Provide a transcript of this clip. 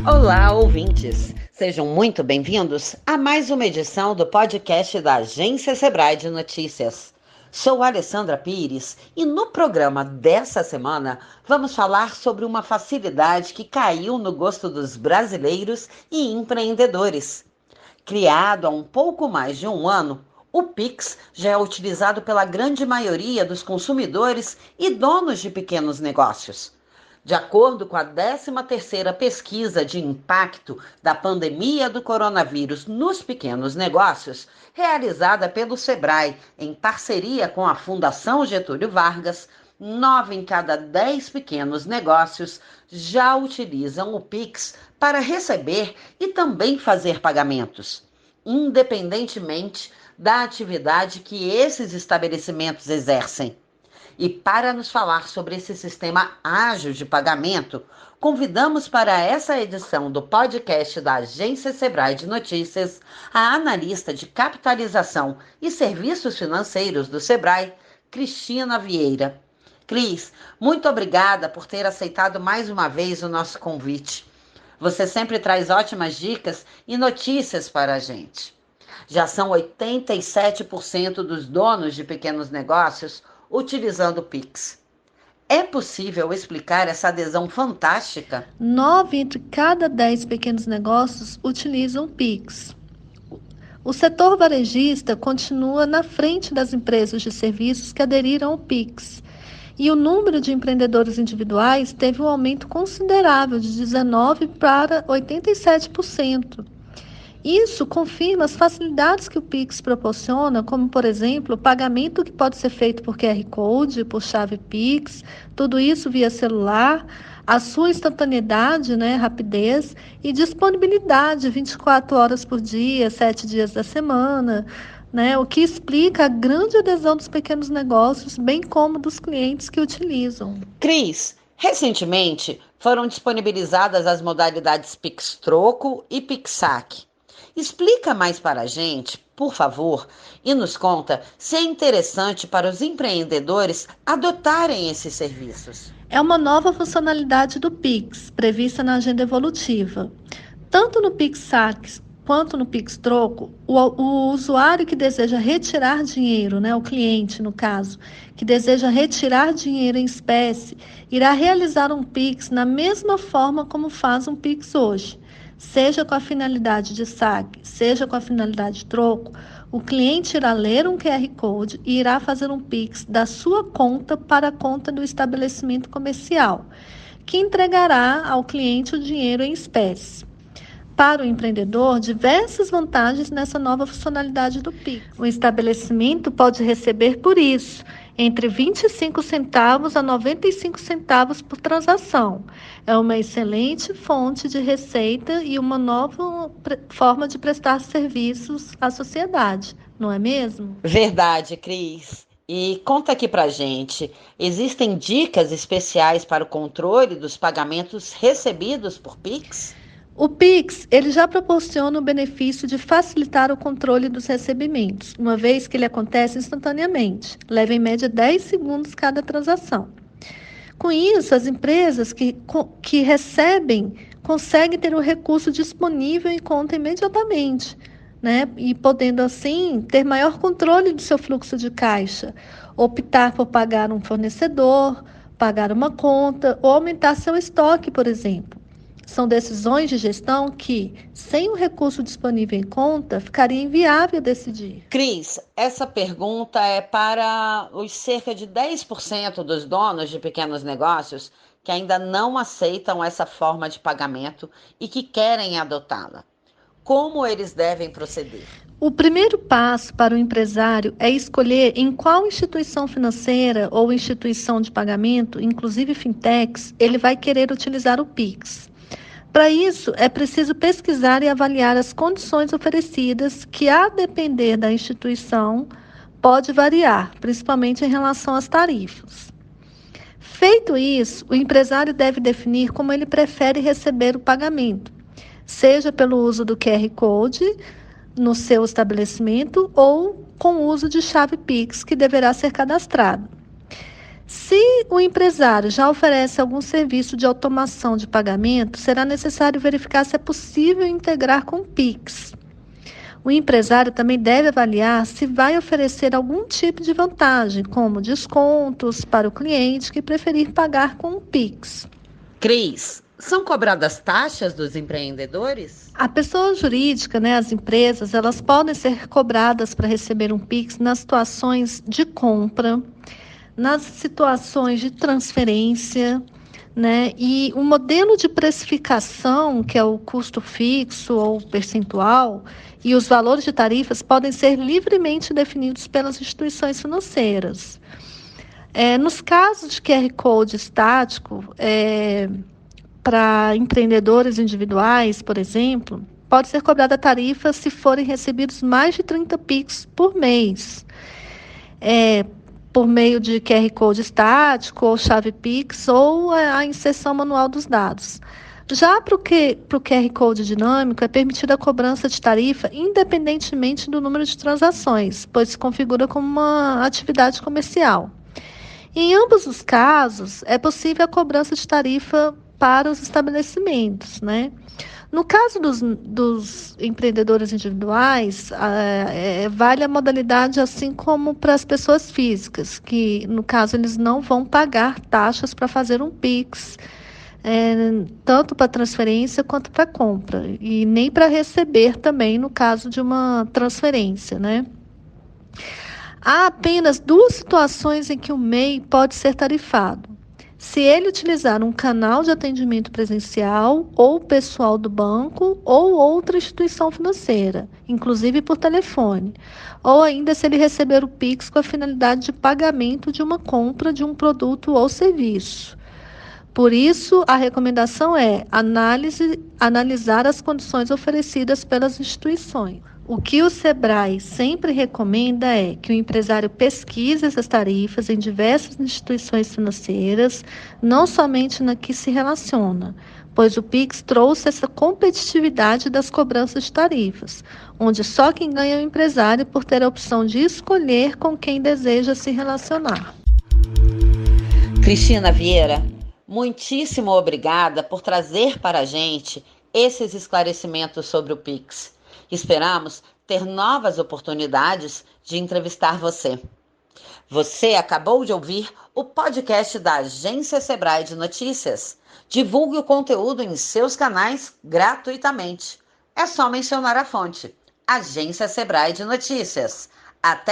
Olá, ouvintes! Sejam muito bem-vindos a mais uma edição do podcast da Agência Sebrae de Notícias. Sou Alessandra Pires e no programa dessa semana vamos falar sobre uma facilidade que caiu no gosto dos brasileiros e empreendedores. Criado há um pouco mais de um ano, o Pix já é utilizado pela grande maioria dos consumidores e donos de pequenos negócios. De acordo com a 13ª pesquisa de impacto da pandemia do coronavírus nos pequenos negócios, realizada pelo Sebrae em parceria com a Fundação Getúlio Vargas, 9 em cada 10 pequenos negócios já utilizam o Pix para receber e também fazer pagamentos, independentemente da atividade que esses estabelecimentos exercem. E para nos falar sobre esse sistema ágil de pagamento, convidamos para essa edição do podcast da Agência Sebrae de Notícias a analista de capitalização e serviços financeiros do Sebrae, Cristina Vieira. Cris, muito obrigada por ter aceitado mais uma vez o nosso convite. Você sempre traz ótimas dicas e notícias para a gente. Já são 87% dos donos de pequenos negócios utilizando o Pix. É possível explicar essa adesão fantástica? 9 entre cada 10 pequenos negócios utilizam o Pix. O setor varejista continua na frente das empresas de serviços que aderiram ao Pix. E o número de empreendedores individuais teve um aumento considerável de 19% para 87%. Isso confirma as facilidades que o Pix proporciona, como, por exemplo, o pagamento que pode ser feito por QR Code, por chave Pix, tudo isso via celular, a sua instantaneidade, rapidez e disponibilidade 24 horas por dia, 7 dias da semana, o que explica a grande adesão dos pequenos negócios, bem como dos clientes que utilizam. Cris, recentemente foram disponibilizadas as modalidades Pix Troco e Pix Saque. Explica mais para a gente, por favor, e nos conta se é interessante para os empreendedores adotarem esses serviços. É uma nova funcionalidade do Pix, prevista na agenda evolutiva. Tanto no Pix Saque quanto no Pix Troco, o usuário que deseja retirar dinheiro, o cliente, no caso, que deseja retirar dinheiro em espécie, irá realizar um Pix na mesma forma como faz um Pix hoje. Seja com a finalidade de saque, seja com a finalidade de troco, o cliente irá ler um QR Code e irá fazer um Pix da sua conta para a conta do estabelecimento comercial, que entregará ao cliente o dinheiro em espécie. Para o empreendedor, diversas vantagens nessa nova funcionalidade do Pix. O estabelecimento pode receber por isso entre 25 centavos a 95 centavos por transação. É uma excelente fonte de receita e uma nova forma de prestar serviços à sociedade, não é mesmo? Verdade, Cris. E conta aqui pra gente, existem dicas especiais para o controle dos pagamentos recebidos por Pix? O Pix, ele já proporciona o benefício de facilitar o controle dos recebimentos, uma vez que ele acontece instantaneamente, leva em média 10 segundos cada transação. Com isso, as empresas que recebem conseguem ter o recurso disponível em conta imediatamente, e podendo assim ter maior controle do seu fluxo de caixa, optar por pagar um fornecedor, pagar uma conta ou aumentar seu estoque, por exemplo. São decisões de gestão que, sem o recurso disponível em conta, ficaria inviável decidir. Cris, essa pergunta é para os cerca de 10% dos donos de pequenos negócios que ainda não aceitam essa forma de pagamento e que querem adotá-la. Como eles devem proceder? O primeiro passo para o empresário é escolher em qual instituição financeira ou instituição de pagamento, inclusive fintechs, ele vai querer utilizar o Pix. Para isso, é preciso pesquisar e avaliar as condições oferecidas, que, a depender da instituição, pode variar, principalmente em relação às tarifas. Feito isso, o empresário deve definir como ele prefere receber o pagamento, seja pelo uso do QR Code no seu estabelecimento ou com o uso de chave Pix, que deverá ser cadastrado. Se o empresário já oferece algum serviço de automação de pagamento, será necessário verificar se é possível integrar com o Pix. O empresário também deve avaliar se vai oferecer algum tipo de vantagem, como descontos para o cliente que preferir pagar com o Pix. Cris, são cobradas taxas dos empreendedores? A pessoa jurídica, né, as empresas, elas podem ser cobradas para receber um Pix nas situações de compra, nas situações de transferência, né? E o modelo de precificação, que é o custo fixo ou percentual, e os valores de tarifas podem ser livremente definidos pelas instituições financeiras. Nos casos de QR Code estático, para empreendedores individuais, por exemplo, pode ser cobrada a tarifa se forem recebidos mais de 30 Pix por mês. Por meio de QR Code estático ou chave Pix ou a inserção manual dos dados. Já para o QR Code dinâmico, é permitida a cobrança de tarifa independentemente do número de transações, pois se configura como uma atividade comercial. Em ambos os casos, é possível a cobrança de tarifa para os estabelecimentos, né? No caso dos empreendedores individuais, vale a modalidade assim como para as pessoas físicas, que, no caso, eles não vão pagar taxas para fazer um Pix, tanto para transferência quanto para compra, e nem para receber também, no caso de uma transferência, né? Há apenas duas situações em que o MEI pode ser tarifado. Se ele utilizar um canal de atendimento presencial ou pessoal do banco ou outra instituição financeira, inclusive por telefone, ou ainda se ele receber o Pix com a finalidade de pagamento de uma compra de um produto ou serviço. Por isso, a recomendação é analisar as condições oferecidas pelas instituições. O que o Sebrae sempre recomenda é que o empresário pesquise essas tarifas em diversas instituições financeiras, não somente na que se relaciona, pois o Pix trouxe essa competitividade das cobranças de tarifas, onde só quem ganha é o empresário por ter a opção de escolher com quem deseja se relacionar. Cristina Vieira, muitíssimo obrigada por trazer para a gente esses esclarecimentos sobre o Pix. Esperamos ter novas oportunidades de entrevistar você. Você acabou de ouvir o podcast da Agência Sebrae de Notícias. Divulgue o conteúdo em seus canais gratuitamente. É só mencionar a fonte: Agência Sebrae de Notícias. Até